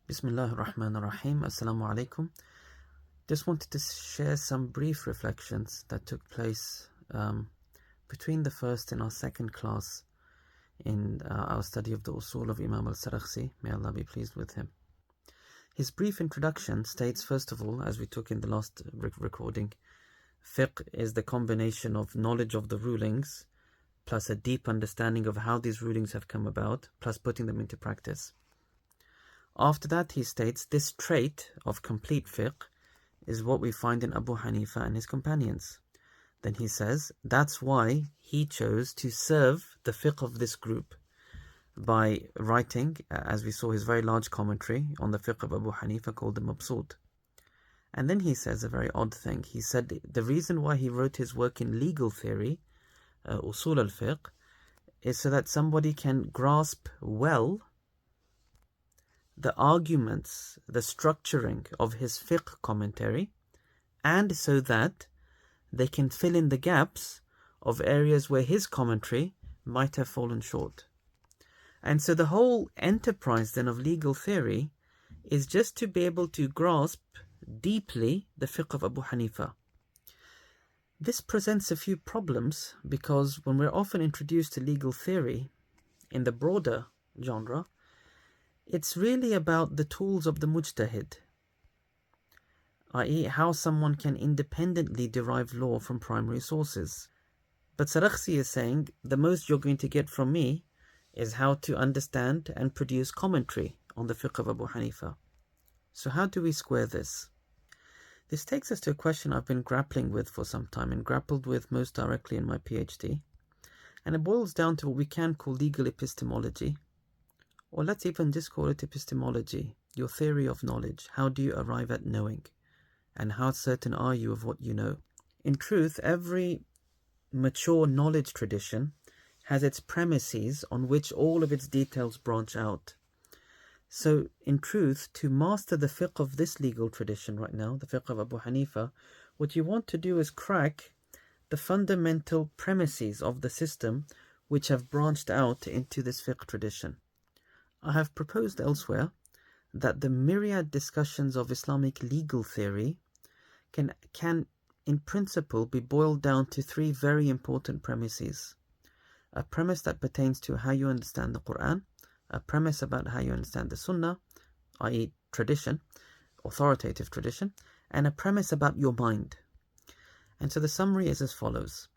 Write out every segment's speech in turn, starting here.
Bismillah ar-Rahman ar-Rahim. Assalamu alaikum. Just wanted to share some brief reflections that took place between the first and our second class in our study of the Usul of Imam Al-Sarakhsi. May Allah be pleased with him. His brief introduction states, first of all, as we took in the last recording, fiqh is the combination of knowledge of the rulings plus a deep understanding of how these rulings have come about, plus putting them into practice. After that, he states this trait of complete fiqh is what we find in Abu Hanifa and his companions. Then he says that's why he chose to serve the fiqh of this group by writing, as we saw, his very large commentary on the fiqh of Abu Hanifa called the Mabsut. And then he says a very odd thing. He said the reason why he wrote his work in legal theory, Usul al-Fiqh, is so that somebody can grasp well the arguments, the structuring of his fiqh commentary, and so that they can fill in the gaps of areas where his commentary might have fallen short. And so the whole enterprise then of legal theory is just to be able to grasp deeply the fiqh of Abu Hanifa. This presents a few problems because when we're often introduced to legal theory in the broader genre, it's really about the tools of the mujtahid, i.e. how someone can independently derive law from primary sources. But Sarakhsi is saying the most you're going to get from me is how to understand and produce commentary on the fiqh of Abu Hanifa. So how do we square this? This takes us to a question I've been grappling with for some time and grappled with most directly in my PhD. And it boils down to what we can call legal epistemology. Or let's even just call it epistemology, your theory of knowledge. How do you arrive at knowing? And how certain are you of what you know? In truth, every mature knowledge tradition has its premises on which all of its details branch out. So, in truth, to master the fiqh of this legal tradition right now, the fiqh of Abu Hanifa, what you want to do is crack the fundamental premises of the system which have branched out into this fiqh tradition. I have proposed elsewhere that the myriad discussions of Islamic legal theory can in principle be boiled down to three very important premises. A premise that pertains to how you understand the Quran, a premise about how you understand the Sunnah, i.e. tradition, authoritative tradition, and a premise about your mind. And so the summary is as follows.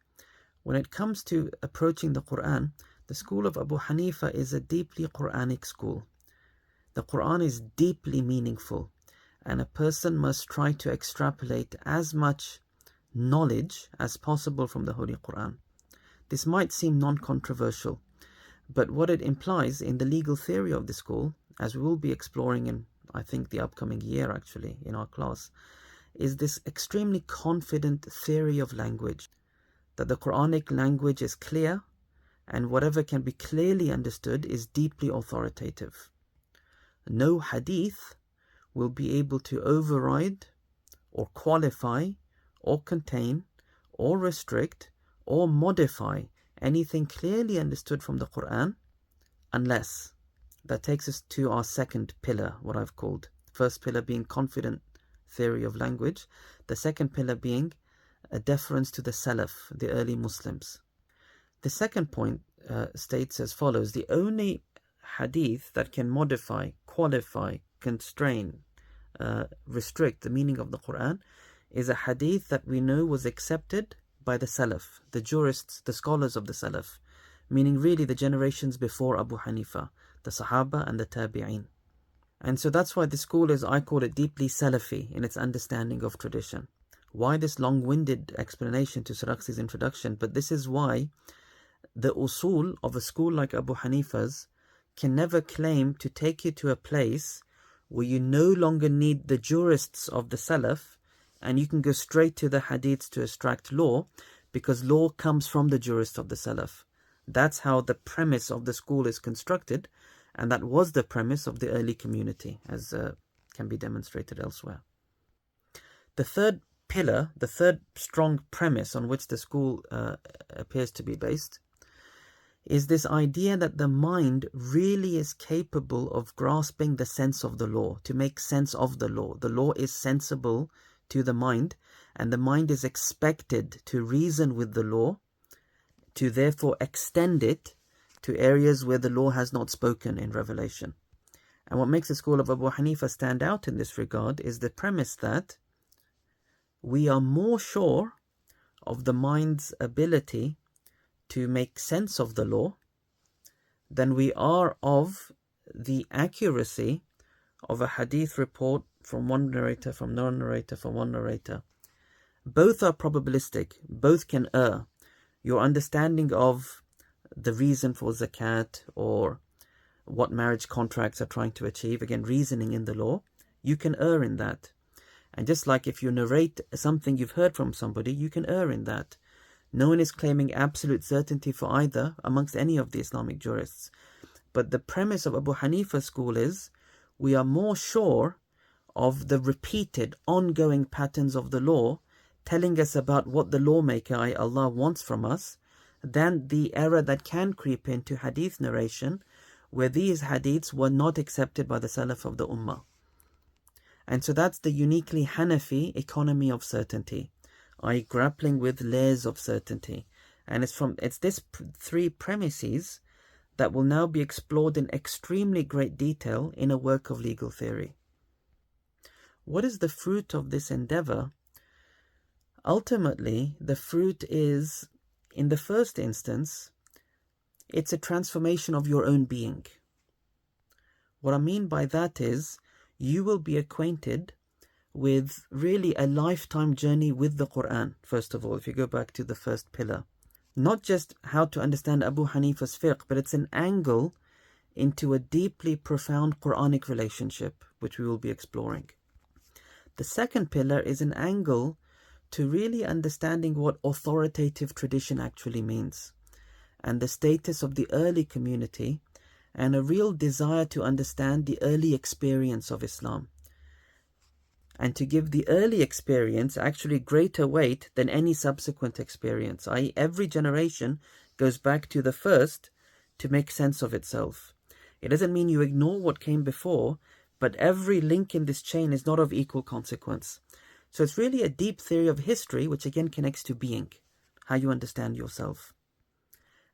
When it comes to approaching the Quran, the school of Abu Hanifa is a deeply Quranic school. The Quran is deeply meaningful, and a person must try to extrapolate as much knowledge as possible from the Holy Quran. This might seem non-controversial, but what it implies in the legal theory of the school, as we will be exploring in, I think, the upcoming year actually in our class, is this extremely confident theory of language, that the Quranic language is clear, and whatever can be clearly understood is deeply authoritative. No hadith will be able to override or qualify or contain or restrict or modify anything clearly understood from the Quran unless. That takes us to our second pillar, what I've called. First pillar being confident theory of language. The second pillar being a deference to the Salaf, the early Muslims. The second point states as follows. The only hadith that can modify, qualify, constrain, restrict the meaning of the Quran is a hadith that we know was accepted by the Salaf, the jurists, the scholars of the Salaf, meaning really the generations before Abu Hanifa, the Sahaba and the Tabi'een. And so that's why the school is, I call it, deeply Salafi in its understanding of tradition. Why this long-winded explanation to Sarakhsi's introduction? But this is why the usul of a school like Abu Hanifa's can never claim to take you to a place where you no longer need the jurists of the Salaf and you can go straight to the hadiths to extract law, because law comes from the jurists of the Salaf. That's how the premise of the school is constructed, and that was the premise of the early community, as can be demonstrated elsewhere. The third pillar, the third strong premise on which the school appears to be based, is this idea that the mind really is capable of grasping the sense of the law, to make sense of the law. The law is sensible to the mind, and the mind is expected to reason with the law, to therefore extend it to areas where the law has not spoken in revelation. And what makes the school of Abu Hanifa stand out in this regard is the premise that we are more sure of the mind's ability to make sense of the law than we are of the accuracy of a hadith report from one narrator, from one narrator, from one narrator. Both are probabilistic, both can err. Your understanding of the reason for zakat or what marriage contracts are trying to achieve, again, reasoning in the law, you can err in that. And just like if you narrate something you've heard from somebody, you can err in that. No one is claiming absolute certainty for either amongst any of the Islamic jurists. But the premise of Abu Hanifa's school is we are more sure of the repeated, ongoing patterns of the law telling us about what the lawmaker, Allah, wants from us, than the error that can creep into hadith narration, where these hadiths were not accepted by the Salaf of the Ummah. And so that's the uniquely Hanafi economy of certainty, i.e. grappling with layers of certainty. And it's this three premises that will now be explored in extremely great detail in a work of legal theory. What is the fruit of this endeavor? Ultimately, the fruit is, in the first instance, it's a transformation of your own being. What I mean by that is, you will be acquainted with really a lifetime journey with the Quran, first of all, if you go back to the first pillar. Not just how to understand Abu Hanifa's fiqh, but it's an angle into a deeply profound Quranic relationship, which we will be exploring. The second pillar is an angle to really understanding what authoritative tradition actually means, and the status of the early community, and a real desire to understand the early experience of Islam, and to give the early experience actually greater weight than any subsequent experience, i.e. every generation goes back to the first to make sense of itself. It doesn't mean you ignore what came before, but every link in this chain is not of equal consequence. So it's really a deep theory of history, which again connects to being, how you understand yourself.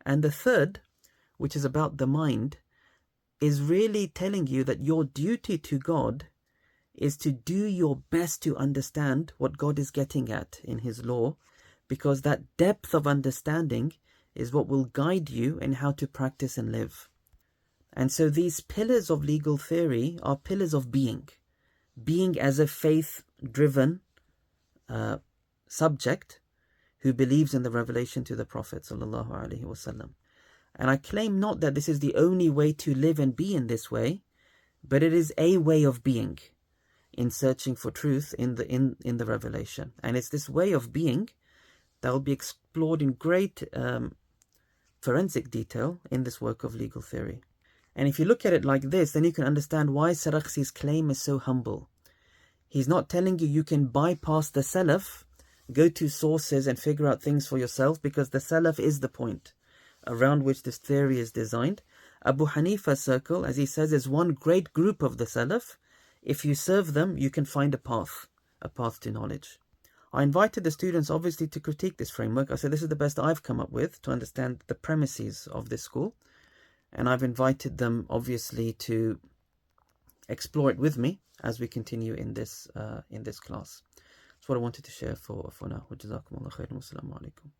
And the third, which is about the mind, is really telling you that your duty to God is to do your best to understand what God is getting at in His law, because that depth of understanding is what will guide you in how to practice and live. And so these pillars of legal theory are pillars of being. Being as a faith-driven subject who believes in the revelation to the Prophet ﷺ. And I claim not that this is the only way to live and be in this way, but it is a way of being in searching for truth in the revelation. And it's this way of being that will be explored in great forensic detail in this work of legal theory. And if you look at it like this, then you can understand why Sarakhsi's claim is so humble. He's not telling you can bypass the Salaf, go to sources and figure out things for yourself, because the Salaf is the point around which this theory is designed. Abu Hanifa's circle, as he says, is one great group of the Salaf. If you serve them, you can find a path to knowledge. I invited the students obviously to critique this framework. I said this is the best I've come up with to understand the premises of this school. And I've invited them obviously to explore it with me as we continue in this class. That's what I wanted to share for now. Jazakumullah khairan. Wassalamu alaikum.